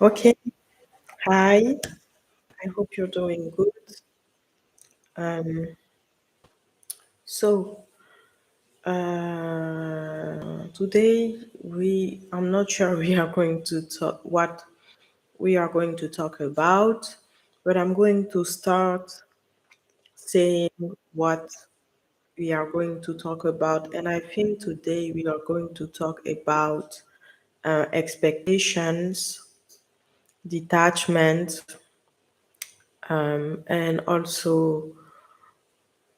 Okay, hi. I hope you're doing good. Um, so today I'm not sure we are going to talk what we are going to talk about, but I'm going to start saying what we are going to talk about, and I think today we are going to talk about expectations, detachment, and also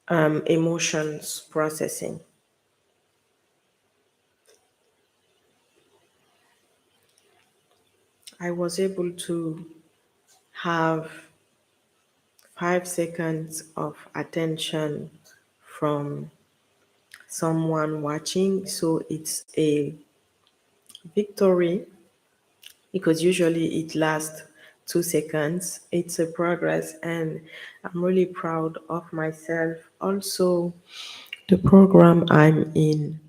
emotions processing. I was able to have 5 seconds of attention from someone watching. So it's a victory because usually it lasts 2 seconds. It's a progress, and I'm really proud of myself. Also, the program I'm in,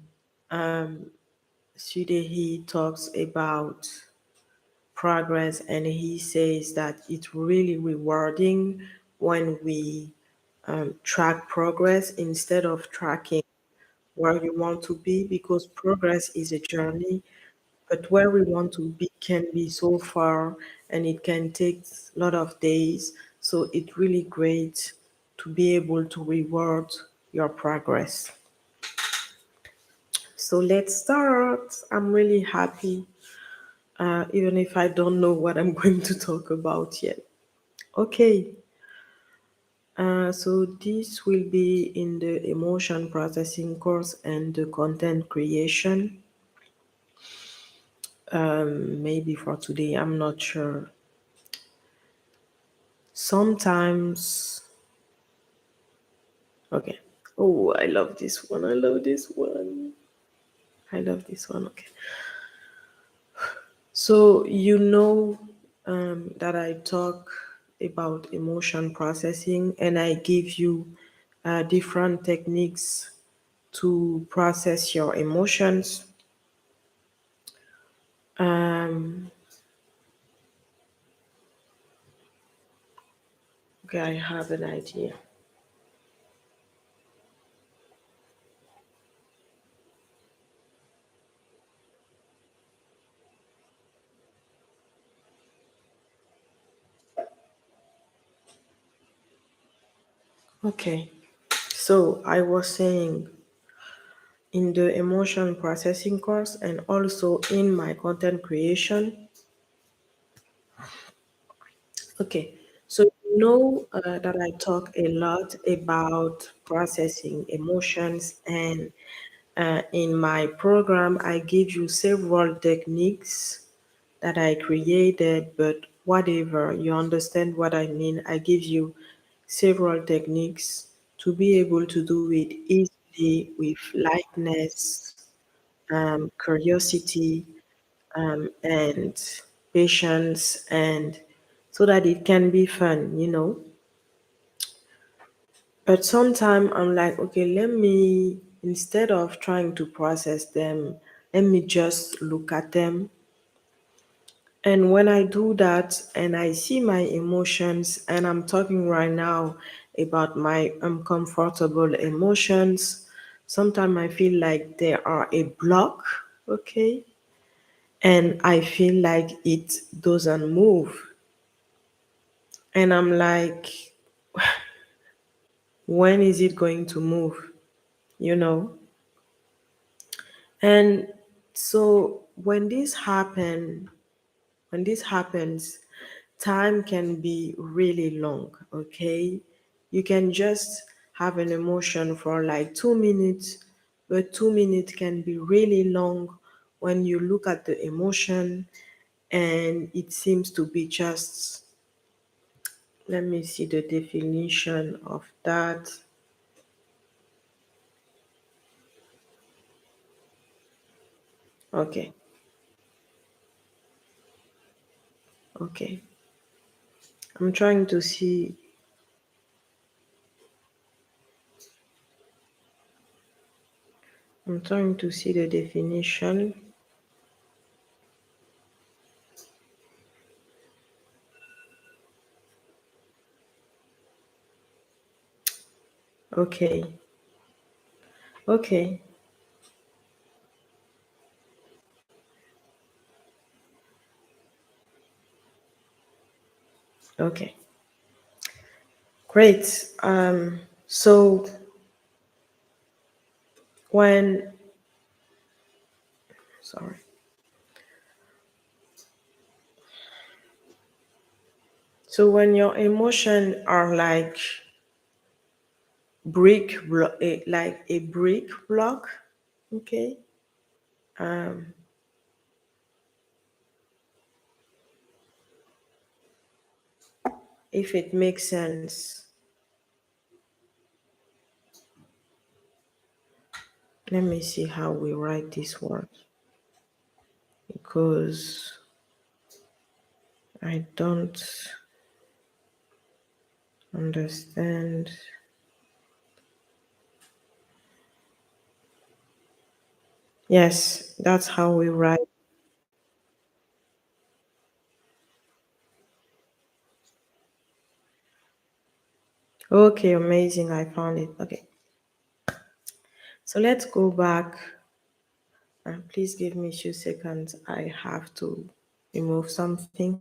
Sudehi talks about progress, and he says that it's really rewarding when we track progress instead of tracking where you want to be, because progress is a journey, but where we want to be can be so far and it can take a lot of days. So it's really great to be able to reward your progress. So let's start. I'm really happy, even if I don't know what I'm going to talk about yet. Okay, so this will be in the emotion processing course and the content creation. Maybe for today, I'm not sure. Sometimes, okay. Oh, I love this one. I love this one. I love this one. Okay. So, that I talk about emotion processing and I give you different techniques to process your emotions. Um, okay, I have an idea. Okay. So, I was saying in the emotion processing course and also in my content creation. Okay, so that I talk a lot about processing emotions, and in my program, I give you several techniques that I created, but whatever, you understand what I mean. I give you several techniques to be able to do it easily with lightness, curiosity, and patience, and so that it can be fun. But sometimes I'm like, okay, let me, instead of trying to process them, let me just look at them. And when I do that and I see my emotions, and I'm talking right now about my uncomfortable emotions, sometimes I feel like they are a block, okay? And I feel like it doesn't move. And I'm like, when is it going to move? You know? And so when this happens, time can be really long, okay? You can just have an emotion for like 2 minutes, but 2 minutes can be really long when you look at the emotion and it seems to be just, let me see the definition of that. Okay, okay. I'm trying to see I'm trying to see the definition. Okay. Okay. Okay. Great. So when sorry. So when your emotion are like like a brick block, okay? Um, if it makes sense, let me see how we write this word because I don't understand. Yes, that's how we write. Okay, amazing. I found it. Okay, so let's go back. Please give me a few seconds. I have to remove something.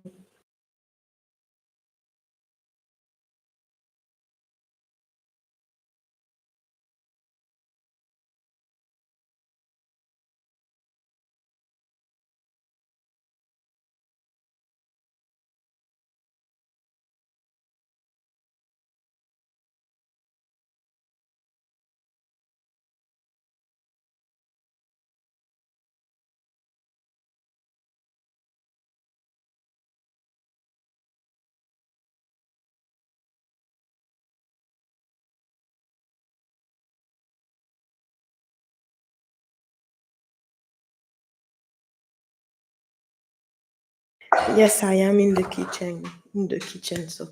Yes, I am in the kitchen. In the kitchen. So,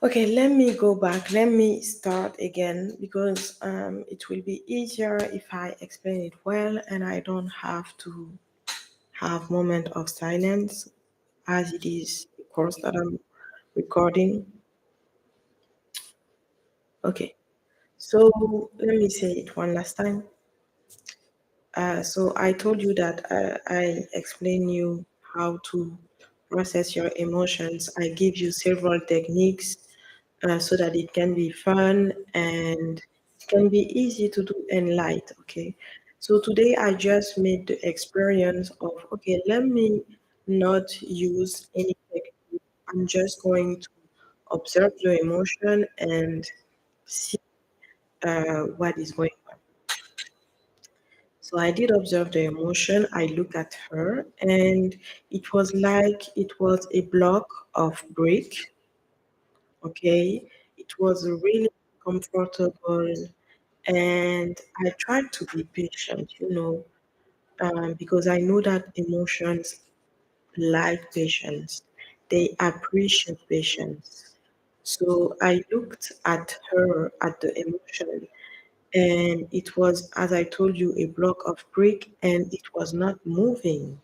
okay, let me go back. Let me start again because it will be easier if I explain it well and I don't have to have moment of silence as it is the course that I'm recording. Okay, so let me say it one last time. So I told you that I explain you how to process your emotions. I give you several techniques so that it can be fun and it can be easy to do and light. Okay. So today I just made the experience of okay, let me not use any technique. I'm just going to observe your emotion and see what is going on. So I did observe the emotion. I looked at her, and it was like it was a block of brick. Okay, it was really comfortable, and I tried to be patient, because I know that emotions like patience. They appreciate patience. So I looked at her, at the emotion, and it was, as I told you, a block of brick and it was not moving.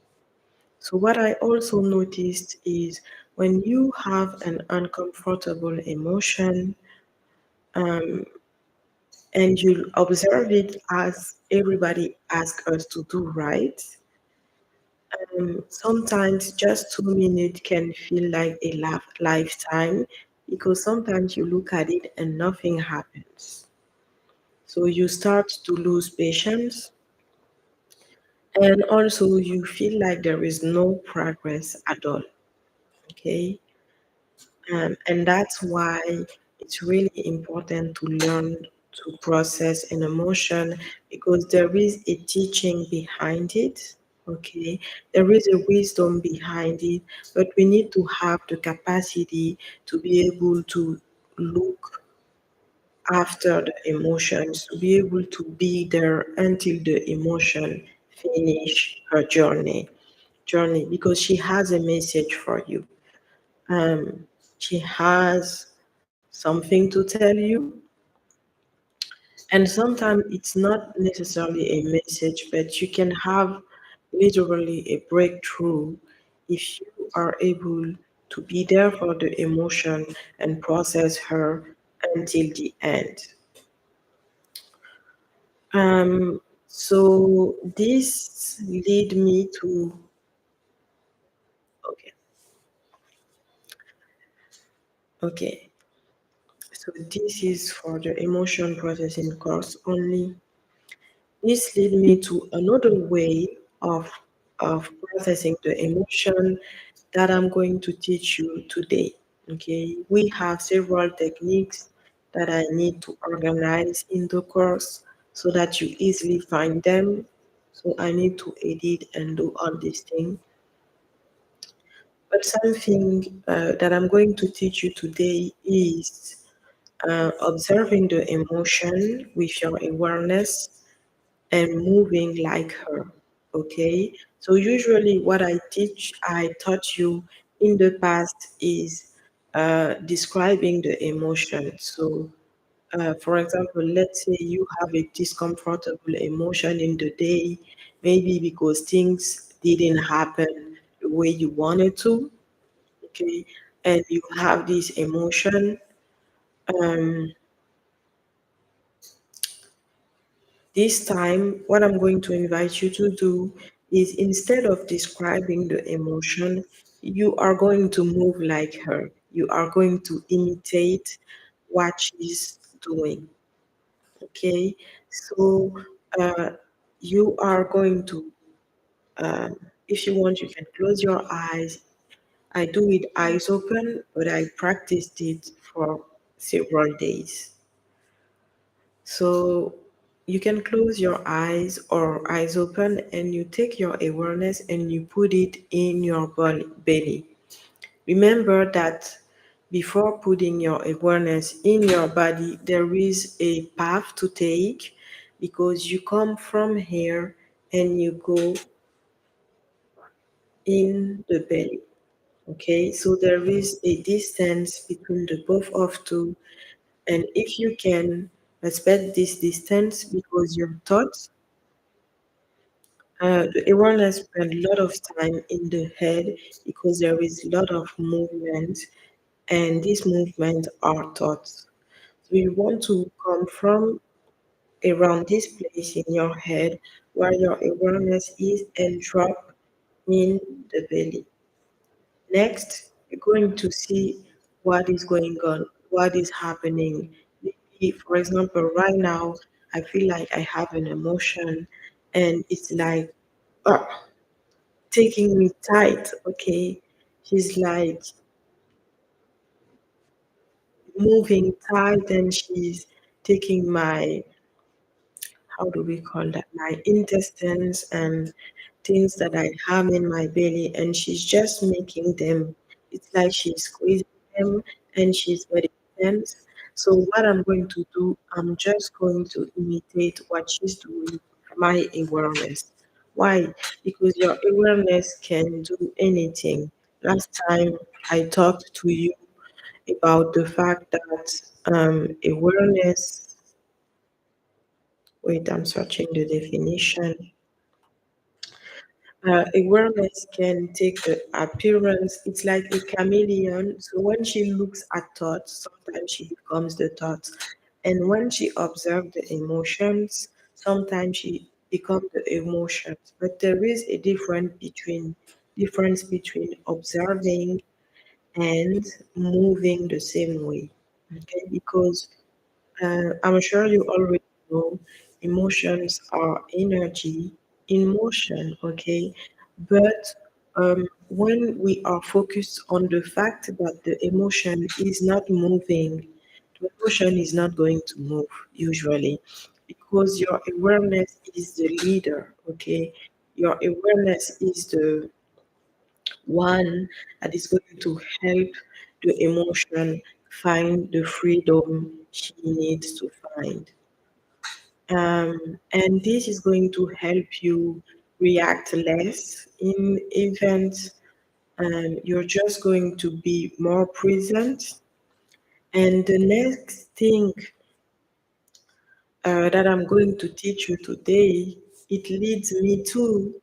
So, what I also noticed is when you have an uncomfortable emotion and you observe it as everybody asks us to do, right? Sometimes just 2 minutes can feel like a lifetime because sometimes you look at it and nothing happens. So, you start to lose patience. And also, you feel like there is no progress at all. Okay. And that's why it's really important to learn to process an emotion because there is a teaching behind it. Okay. There is a wisdom behind it, but we need to have the capacity to be able to look after the emotions, to be able to be there until the emotion finish her journey because she has a message for you. Um, she has something to tell you, and sometimes it's not necessarily a message, but you can have literally a breakthrough if you are able to be there for the emotion and process her until the end. So this lead me to, okay, okay. So this is for the emotion processing course only. This lead me to another way of processing the emotion that I'm going to teach you today. Okay, we have several techniques that I need to organize in the course so that you easily find them. So I need to edit and do all these things. But something that I'm going to teach you today is observing the emotion with your awareness and moving like her. Okay. So usually what I taught you in the past is describing the emotion. So for example, let's say you have a discomfortable emotion in the day, maybe because things didn't happen the way you wanted to, okay, and you have this emotion. Um, This time, what I'm going to invite you to do is instead of describing the emotion, you are going to move like her. You are going to imitate what she's doing. Okay? So, uh, you are going to, if you want, you can close your eyes. I do it eyes open, but I practiced it for several days. So you can close your eyes or eyes open and you take your awareness and you put it in your belly. Remember that before putting your awareness in your body, there is a path to take because you come from here and you go in the belly. Okay, so there is a distance between the both of two, and if you can respect this distance because your thoughts the awareness spend a lot of time in the head because there is a lot of movement, and these movements are thoughts. So you want to come from around this place in your head where your awareness is and drop in the belly. Next, you're going to see what is going on, what is happening. Maybe, for example, right now, I feel like I have an emotion and it's like, uh, taking me tight, okay? She's like moving tight and she's taking my, how do we call that, my intestines and things that I have in my belly, and she's just making them, it's like she's squeezing them and she's very tense. So what I'm going to do, I'm just going to imitate what she's doing with my awareness. Why? Because your awareness can do anything. Last time I talked to you about the fact that awareness, wait, I'm searching the definition. Awareness can take the appearance. It's like a chameleon. So when she looks at thoughts, sometimes she becomes the thought. And when she observes the emotions, sometimes she becomes the emotions. But there is a difference between observing and moving the same way. Okay, because I'm sure you already know emotions are energy in motion, okay? But when we are focused on the fact that the emotion is not moving, the emotion is not going to move usually because your awareness is the leader, okay? Your awareness is the one that is going to help the emotion find the freedom she needs to find. And this is going to help you react less in events. You're just going to be more present. And the next thing that I'm going to teach you today, it leads me to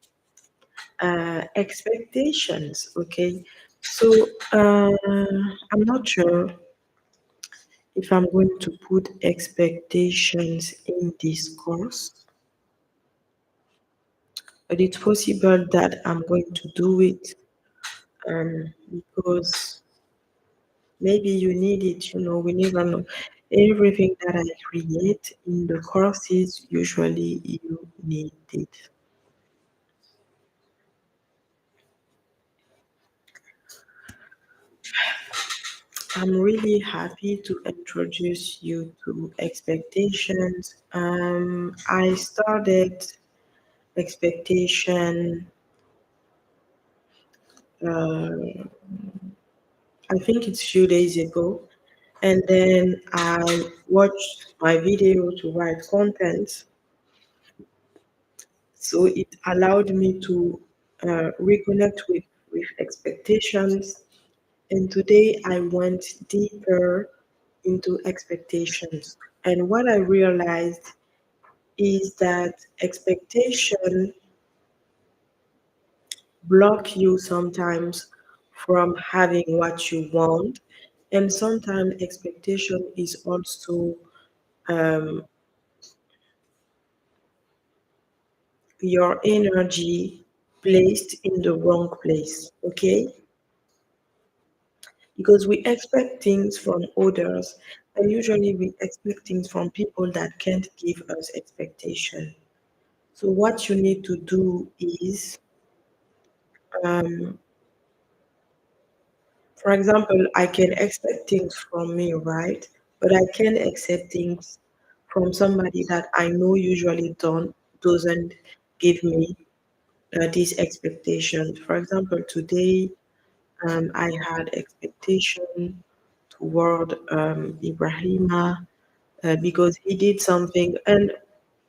expectations. Okay, so I'm not sure if I'm going to put expectations in this course, but it's possible that I'm going to do it because maybe you need it, we never know. Everything that I create in the courses, usually you need it. I'm really happy to introduce you to expectations. I started expectation, uh, I think it's few days ago, and then I watched my video to write content. So it allowed me to reconnect with expectations. And today I went deeper into expectations. And what I realized is that expectation block you sometimes from having what you want. And sometimes expectation is also um, your energy placed in the wrong place. Okay, because we expect things from others, and usually we expect things from people that can't give us expectation. So what you need to do is, um, for example, I can expect things from me, right? But I can accept things from somebody that I know usually doesn't give me these expectations. For example, today I had expectation toward Ibrahima because he did something. And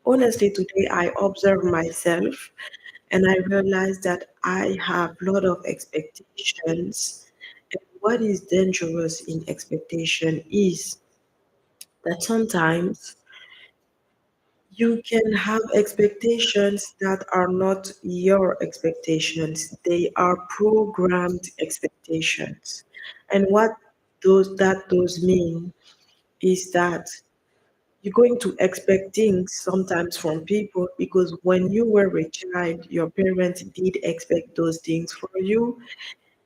honestly, today I observed myself and I realized that I have a lot of expectations. And what is dangerous in expectation is that sometimes you can have expectations that are not your expectations. They are programmed expectations. And what those mean is that you're going to expect things sometimes from people because when you were a child, your parents did expect those things for you,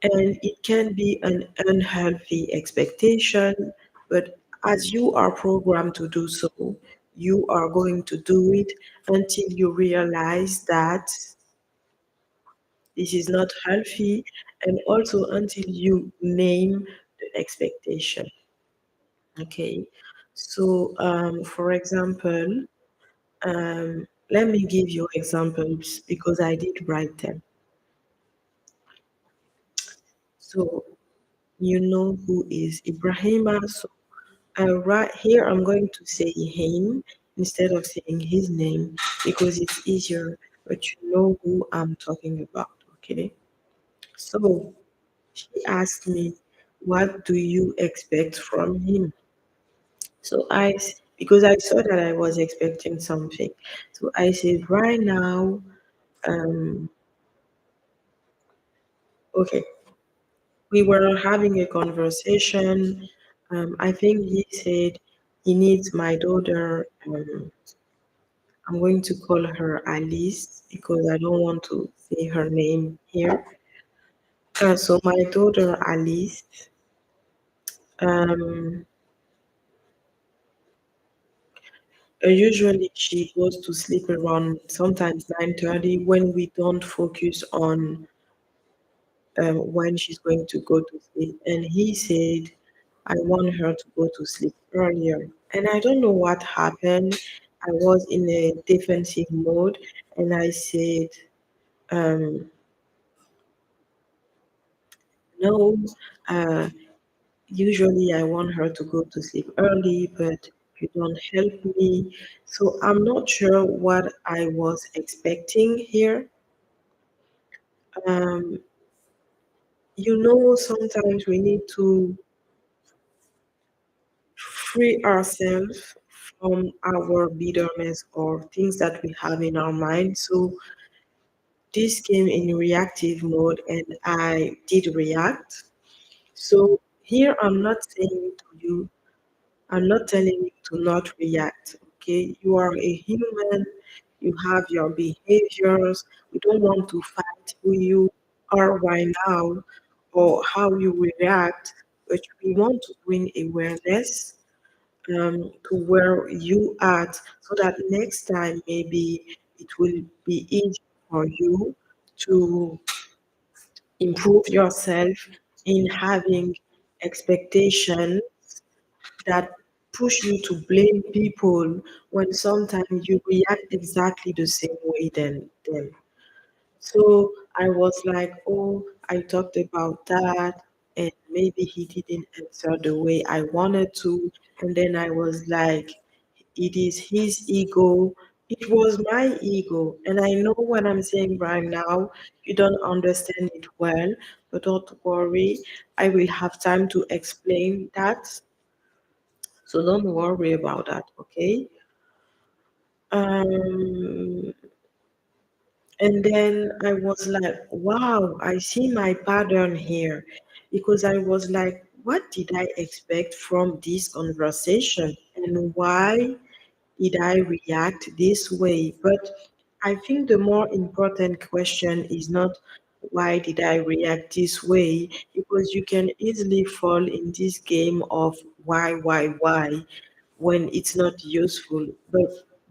and it can be an unhealthy expectation. But as you are programmed to do so, you are going to do it until you realize that this is not healthy, and also until you name the expectation. Okay, so for example, let me give you examples because I did write them. So you know who is Ibrahima. So right here I'm going to say him instead of saying his name because it's easier, but you know who I'm talking about. Okay. So she asked me, "What do you expect from him?" So because I saw that I was expecting something. So I said, right now, um, okay, we were having a conversation. I think he said he needs my daughter. I'm going to call her Alice because I don't want to say her name here. So my daughter Alice, um, usually she goes to sleep around sometimes 9:30 when we don't focus on when she's going to go to sleep. And he said, I want her to go to sleep earlier. And I don't know what happened. I was in a defensive mode and I said, um, no, uh, usually I want her to go to sleep early, but you don't help me. So I'm not sure what I was expecting here. Um, sometimes we need to free ourselves from our bitterness or things that we have in our mind. So this came in reactive mode and I did react. So here I'm not saying to you I'm not telling you to not react, okay? You are a human, you have your behaviors. We don't want to fight who you are right now or how you react, but we want to bring awareness to where you at so that next time maybe it will be easy for you to improve yourself in having expectation that push you to blame people when sometimes you react exactly the same way than them. So I was like, oh, I talked about that, and maybe he didn't answer the way I wanted to. And then I was like, it is his ego. It was my ego. And I know what I'm saying right now. You don't understand it well, but don't worry. I will have time to explain that. So don't worry about that, okay? Um, and then I was like, wow, I see my pattern here. Because I was like, what did I expect from this conversation? And why did I react this way? But I think the more important question is not why did I react this way? Because you can easily fall in this game of why, when it's not useful.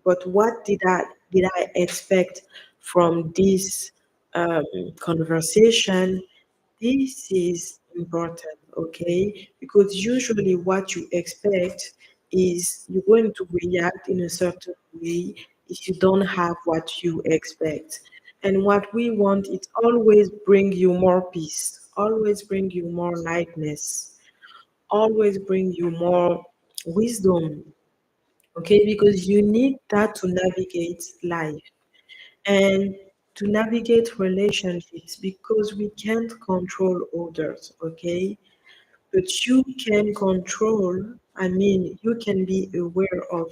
But what did I expect from this conversation? This is important, okay? Because usually what you expect is you're going to react in a certain way if you don't have what you expect. And what we want is always bring you more peace, always bring you more lightness, always bring you more wisdom, okay? Because you need that to navigate life and to navigate relationships because we can't control others, okay? But you can control, I mean, you can be aware of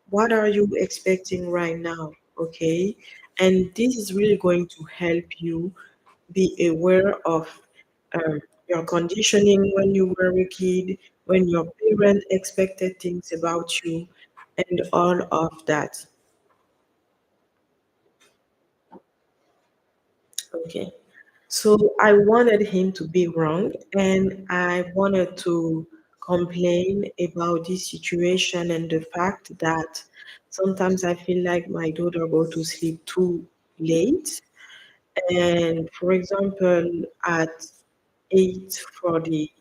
what are you expecting right now, okay? And this is really going to help you be aware of your conditioning when you were a kid, when your parent expected things about you, and all of that. Okay. So I wanted him to be wrong and I wanted to complain about this situation and the fact that sometimes I feel like my daughter go to sleep too late. And for example, at 8:40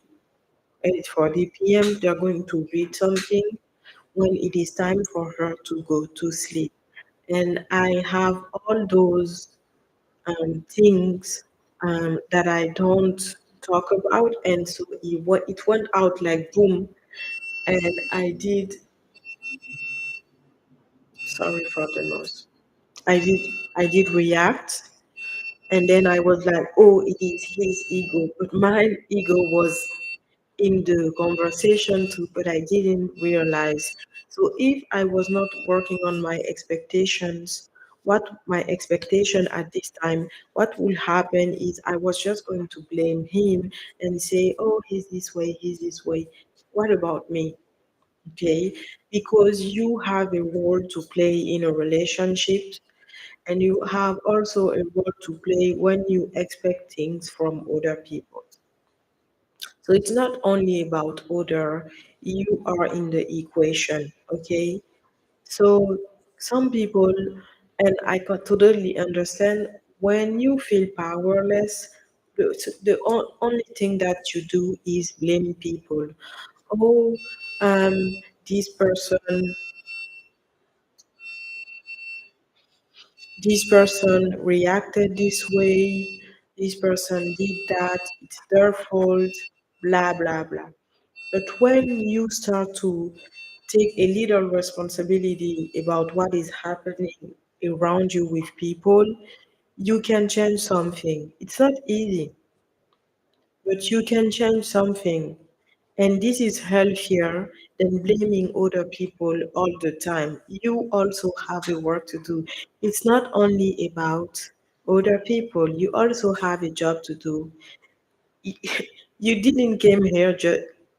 8:40 p.m. they're going to read something when it is time for her to go to sleep. And I have all those things that I don't talk about, and so it went out like boom, and I did. Sorry for the noise. I did. I did react, and then I was like, "Oh, it is his ego," but my ego was in the conversation too, but I didn't realize. So if I was not working on my expectations, what my expectation at this time, what will happen is I was just going to blame him and say, oh, he's this way, he's this way. What about me? Okay, because you have a role to play in a relationship and you have also a role to play when you expect things from other people. So it's not only about order, you are in the equation, okay? So some people, and I can totally understand, when you feel powerless, the only thing that you do is blame people. Oh, um, this person, this person reacted this way, this person did that, it's their fault, blah, blah, blah. But when you start to take a little responsibility about what is happening around you with people, you can change something. It's not easy, but you can change something. And this is healthier than blaming other people all the time. You also have a work to do. It's not only about other people, you also have a job to do. You didn't came here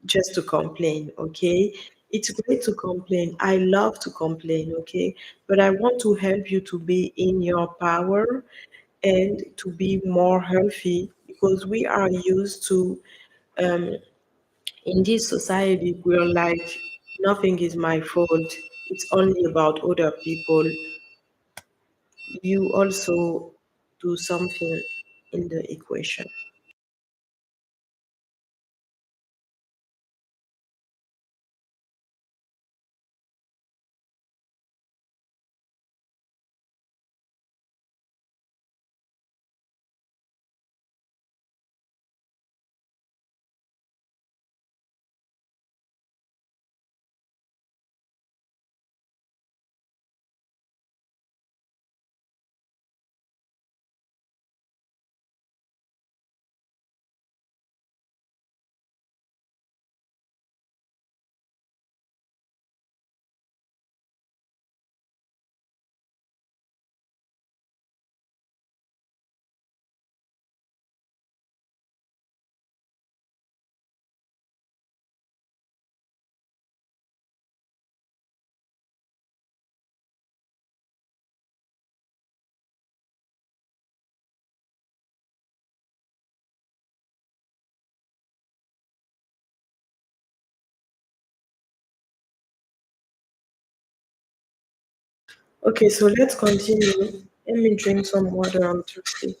just to complain, okay? It's great to complain. I love to complain, okay? But I want to help you to be in your power and to be more healthy because we are used to, in this society, we're like, nothing is my fault. It's only about other people. You also do something in the equation. Okay, so let's continue. Let me drink some water. I'm thirsty.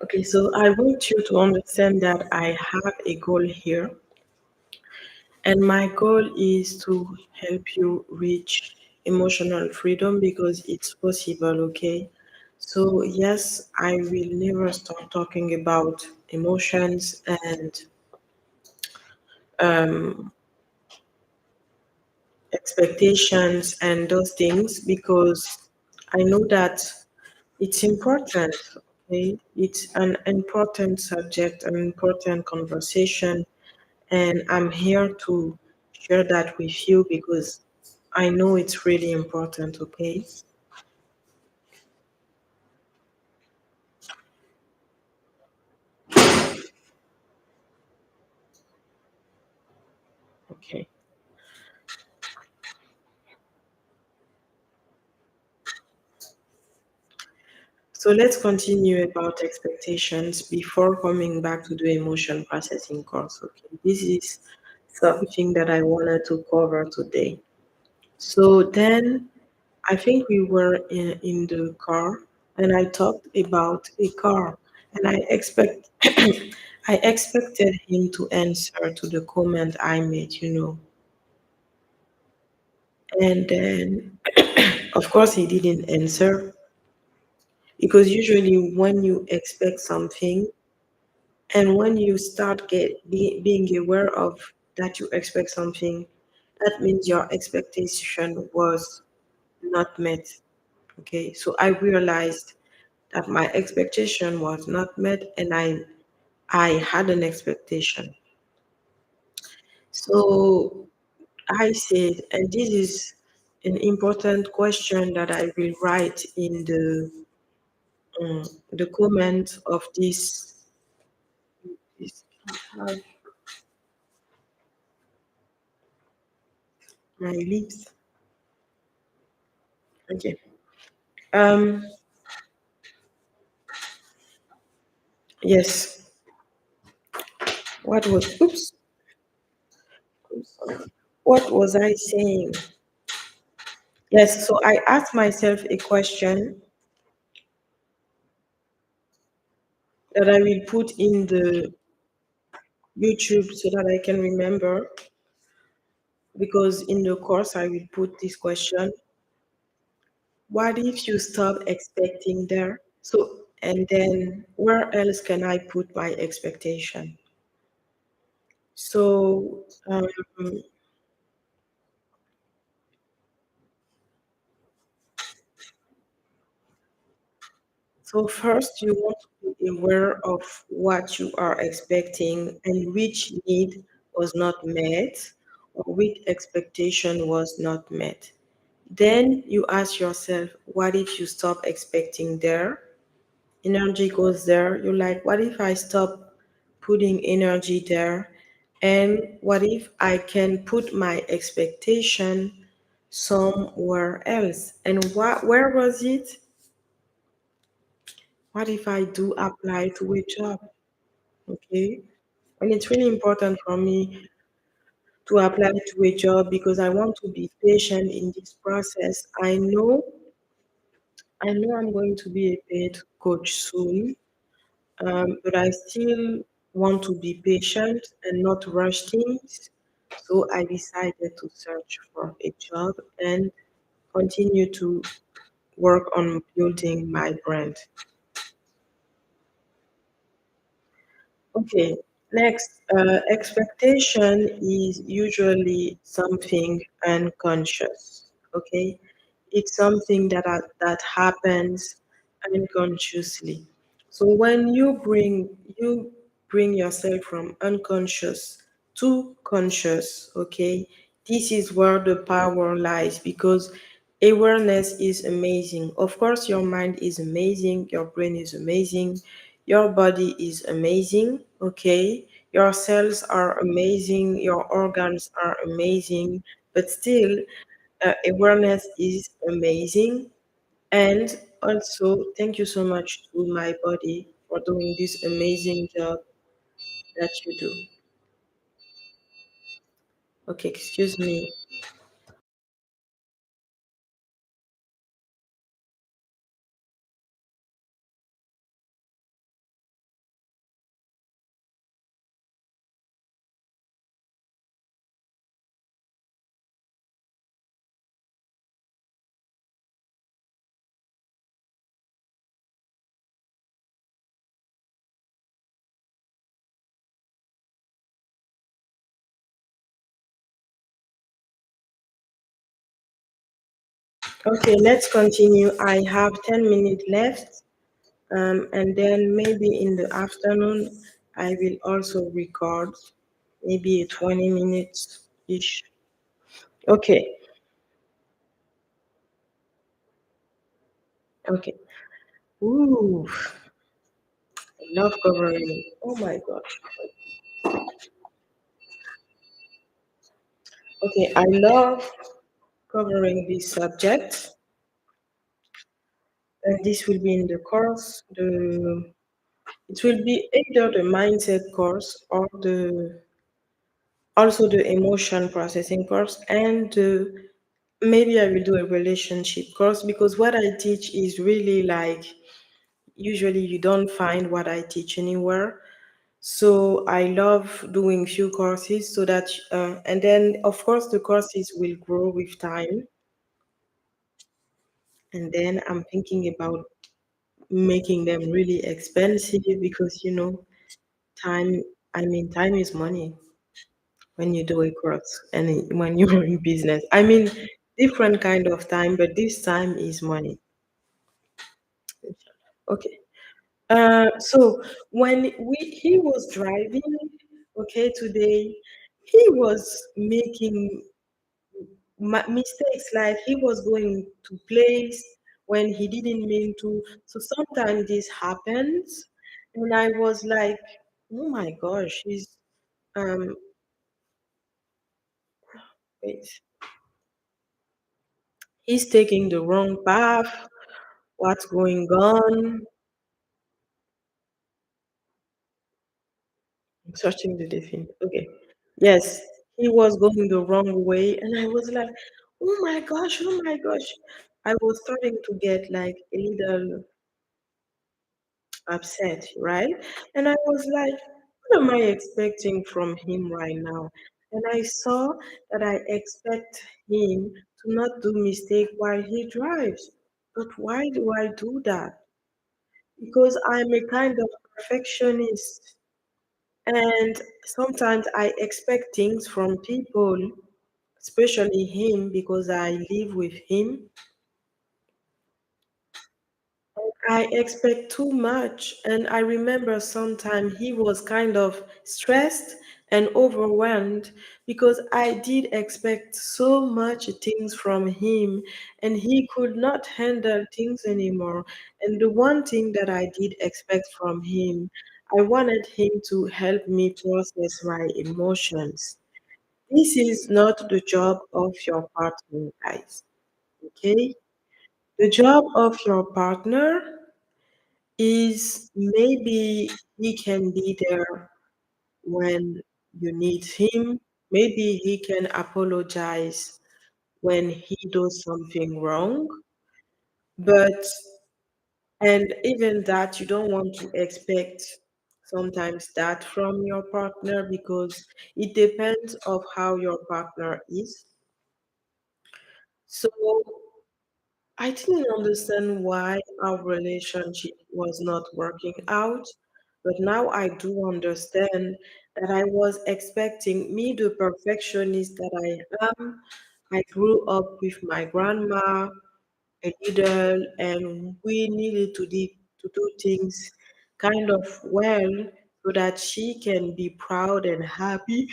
Okay, so I want you to understand that I have a goal here, and my goal is to help you reach emotional freedom because it's possible, okay? So, yes, I will never stop talking about emotions and expectations and those things because I know that it's important, okay? It's an important subject, an important conversation, and I'm here to share that with you because I know it's really important, okay? Okay. So let's continue about expectations before coming back to the emotion processing course, okay? This is something that I wanted to cover today. So then I think we were in the car and I talked about a car and I expected him to answer to the comment I made, you know. And then of course he didn't answer because usually when you expect something and when you start being aware of that you expect something, that means your expectation was not met. Okay, so I realized that my expectation was not met and I had an expectation. So I said, and this is an important question that I will write in the comment of this I have my lips. Okay. Um yes. What was oops, what was I saying? Yes, so I asked myself a question that I will put in the YouTube so that I can remember because in the course I will put this question. What if you stop expecting there? So, and then where else can I put my expectation? So, so first you want to be aware of what you are expecting and which need was not met or which expectation was not met. Then you ask yourself, what if you stop expecting there? energy goes there. You're like, what if I stop putting energy there? And what if I can put my expectation somewhere else? And where was it? What if I do apply to a job? Okay. And it's really important for me to apply to a job because I want to be patient in this process. I know I'm going to be a paid coach soon, but I still want to be patient and not rush things. So I decided to search for a job and continue to work on building my brand. Okay, next, expectation is usually something unconscious. Okay, it's something that happens unconsciously. So when you bring yourself from unconscious to conscious, okay, this is where the power lies because awareness is amazing. Of course, your mind is amazing, your brain is amazing, your body is amazing, okay? Your cells are amazing, your organs are amazing, but still, awareness is amazing. And also, thank you so much to my body for doing this amazing job that you do. Okay, excuse me. Okay, let's continue. I have 10 minutes left. And then maybe in the afternoon, I will also record maybe 20 minutes ish. Okay, okay. Ooh, I love covering. Oh my gosh. Okay, I love covering this subject, and this will be in the course. It will be either the mindset course or the also the emotion processing course, and maybe I will do a relationship course because what I teach is really like usually you don't find what I teach anywhere. So I love doing few courses so that, and then of course the courses will grow with time. And then I'm thinking about making them really expensive because, time, I mean, time is money when you do a course and when you're in business. I mean, different kind of time, but this time is money. Okay. So when he was driving, okay, today, he was making mistakes, like he was going to place when he didn't mean to. So sometimes this happens, and I was like, oh my gosh, um wait, he's taking the wrong path. What's going on? Searching the definition. Okay. Yes, he was going the wrong way, and I was like, oh my gosh, oh my gosh. I was starting to get like a little upset, right? And I was like, what am I expecting from him right now? And I saw that I expect him to not do mistake while he drives. But why do I do that? Because I'm a kind of perfectionist. And sometimes I expect things from people, especially him, because I live with him. I expect too much. And I remember sometime he was kind of stressed and overwhelmed because I did expect so much things from him and he could not handle things anymore. And the one thing that I did expect from him, I wanted him to help me process my emotions. This is not the job of your partner, guys. Okay? The job of your partner is maybe he can be there when you need him. Maybe he can apologize when he does something wrong. But, and even that, you don't want to expect sometimes that from your partner because it depends of how your partner is. So I didn't understand why our relationship was not working out, but now I do understand that I was expecting me, the perfectionist that I am. I grew up with my grandma, a needle, and we needed to do things kind of well so that she can be proud and happy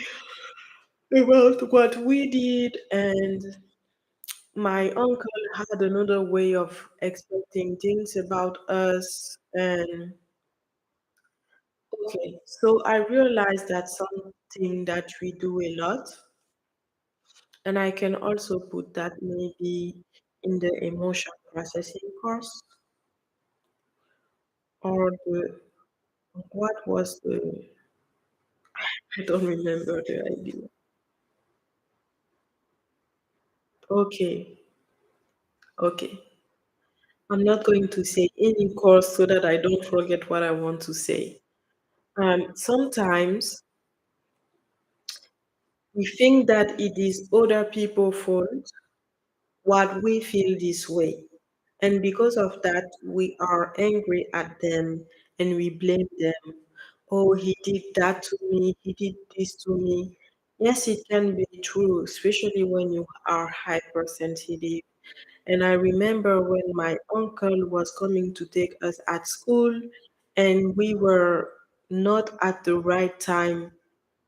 about what we did. And my uncle had another way of expecting things about us. And okay, so I realized that's something that we do a lot. And I can also put that maybe in the emotion processing course or the, what was the, I don't remember the idea. Okay, okay. I'm not going to say any course so that I don't forget what I want to say. Sometimes we think that it is other people's fault what we feel this way. And because of that, we are angry at them and we blame them. Oh, he did that to me, he did this to me. Yes, it can be true, especially when you are hypersensitive. And I remember when my uncle was coming to take us at school and we were not at the right time.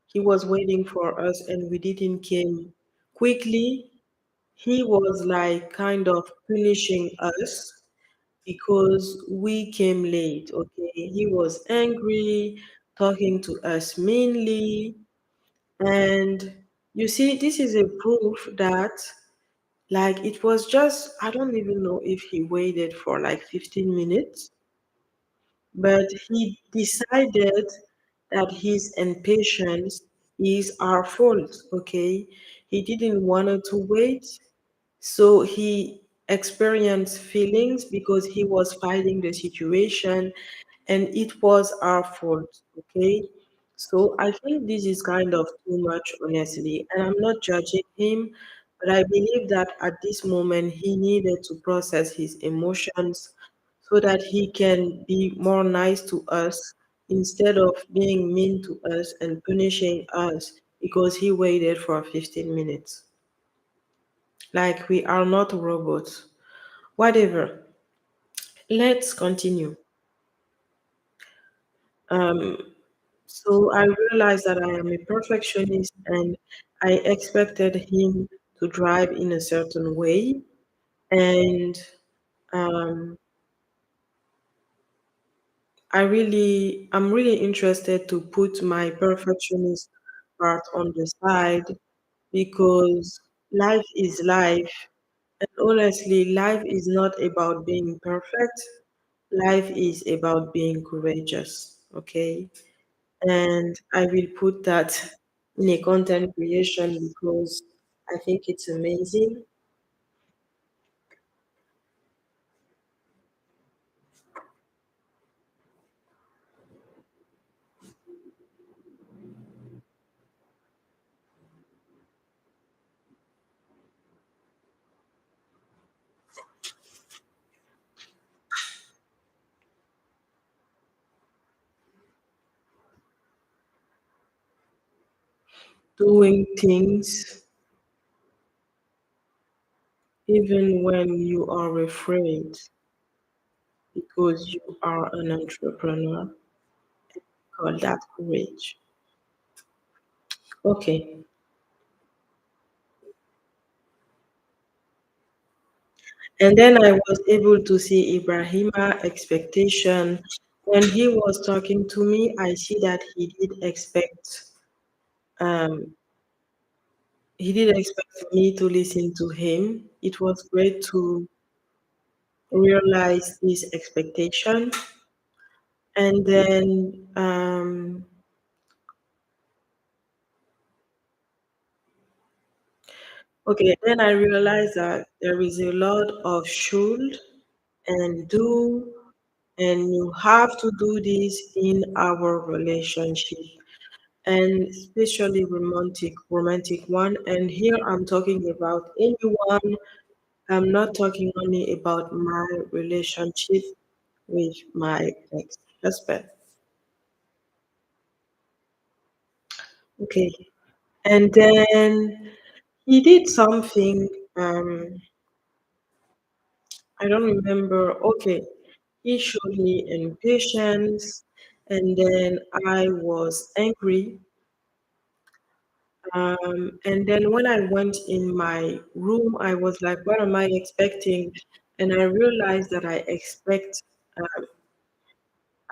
He was waiting for us and we didn't came quickly. He was like kind of punishing us because we came late. Okay, he was angry, talking to us meanly. And you see, this is a proof that like it was just, I don't even know if he waited for like 15 minutes, but he decided that his impatience is our fault. Okay, he didn't want to wait. So he experienced feelings because he was fighting the situation and it was our fault. Okay. So I think this is kind of too much, honestly. And I'm not judging him, but I believe that at this moment he needed to process his emotions so that he can be more nice to us instead of being mean to us and punishing us because he waited for 15 minutes. Like we are not robots. Whatever. Let's continue. So I realized that I am a perfectionist and I expected him to drive in a certain way. And um, I'm really interested to put my perfectionist part on the side because life is life. And honestly, life is not about being perfect. Life is about being courageous. Okay. And I will put that in a content creation because I think it's amazing. Doing things even when you are afraid because you are an entrepreneur, call that courage. Okay. And then I was able to see Ibrahima expectation. When he was talking to me, I see that um he did expect me to listen to him. It was great to realize this expectation. And then okay, then I realized that there is a lot of should and do, and you have to do this in our relationship, and especially romantic one. And here I'm talking about anyone. I'm not talking only about my relationship with my ex-husband. Okay. And then he did something, I don't remember. Okay. He showed me impatience, and then I was angry. And then when I went in my room, I was like, what am I expecting? And I realized that I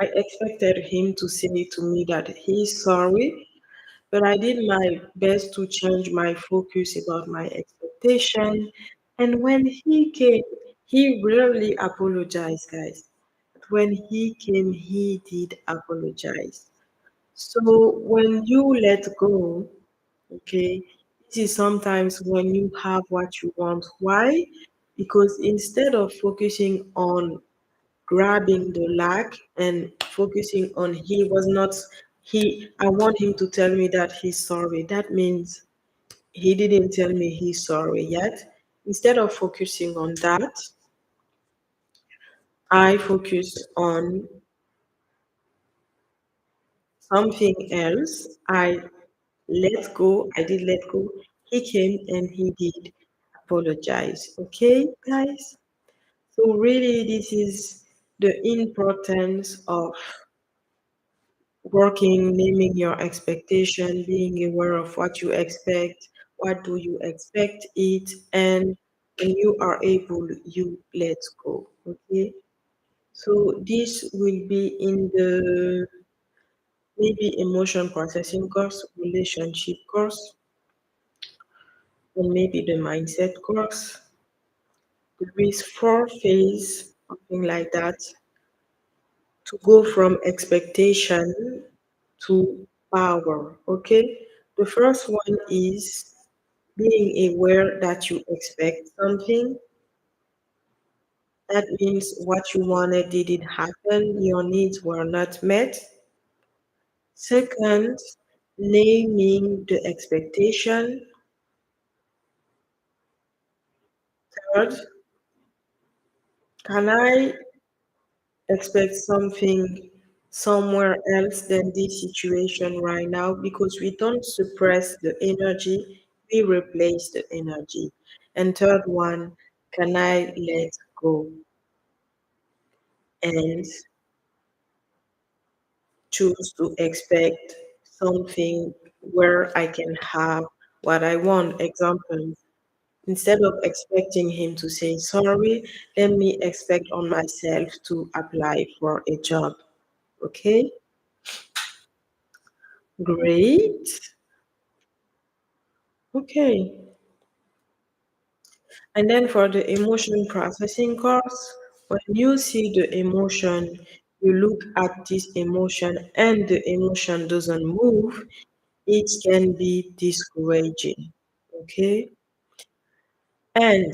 expected him to say to me that he's sorry, but I did my best to change my focus about my expectation. And when he came, he rarely apologized, guys. But when he came, he did apologize. So when you let go, okay, this is sometimes when you have what you want. Why? Because instead of focusing on grabbing the lack and focusing on he was not he I want him to tell me that he's sorry. That means he didn't tell me he's sorry yet. Instead of focusing on that, I focused on something else. I did let go. He came and he did apologize. Okay, guys? So really this is the importance of working, naming your expectation, being aware of what you expect, what do you expect it, and when you are able, you let go. Okay. So this will be in the maybe emotion processing course, relationship course, or maybe the mindset course. There is four phase, something like that, to go from expectation to power. Okay. The first one is being aware that you expect something. That means what you wanted didn't happen, your needs were not met. Second, naming the expectation. Third, can I expect something somewhere else than this situation right now? Because we don't suppress the energy, we replace the energy. And third one, can I let go and choose to expect something where I can have what I want? Example, instead of expecting him to say sorry, let me expect on myself to apply for a job. Okay, great. Okay. And then for the emotion processing course, when you see the emotion, you look at this emotion and the emotion doesn't move, it can be discouraging. Okay. And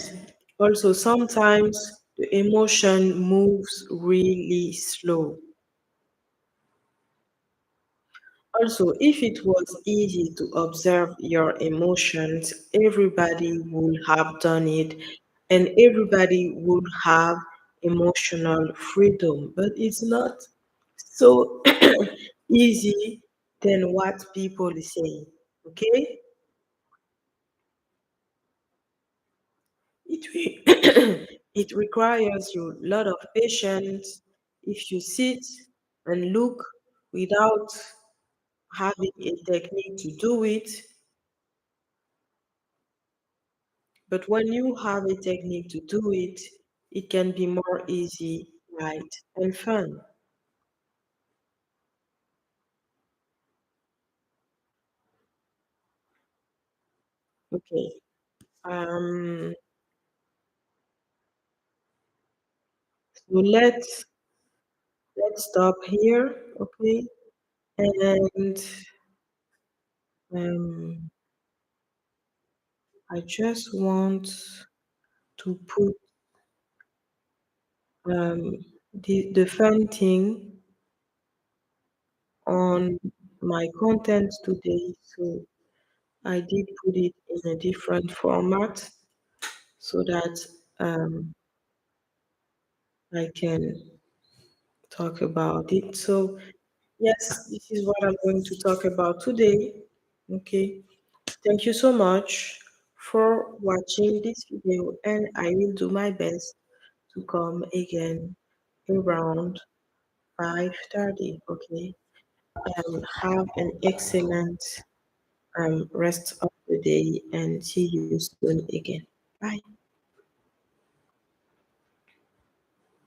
also sometimes the emotion moves really slow. Also, if it was easy to observe your emotions, everybody would have done it and everybody would have emotional freedom. But it's not so easy than what people say. Okay? It requires you a lot of patience if you sit and look without having a technique to do it, but when you have a technique to do it, it can be more easy, light, and fun. Okay. Um, so let's stop here, okay? And um, I just want to put um, the fun thing on my content today. So I did put it in a different format so that I can talk about it. So yes, this is what I'm going to talk about today. Okay. Thank you so much for watching this video, and I will do my best to come again around 5:30. Okay. Have an excellent rest of the day and see you soon again. Bye.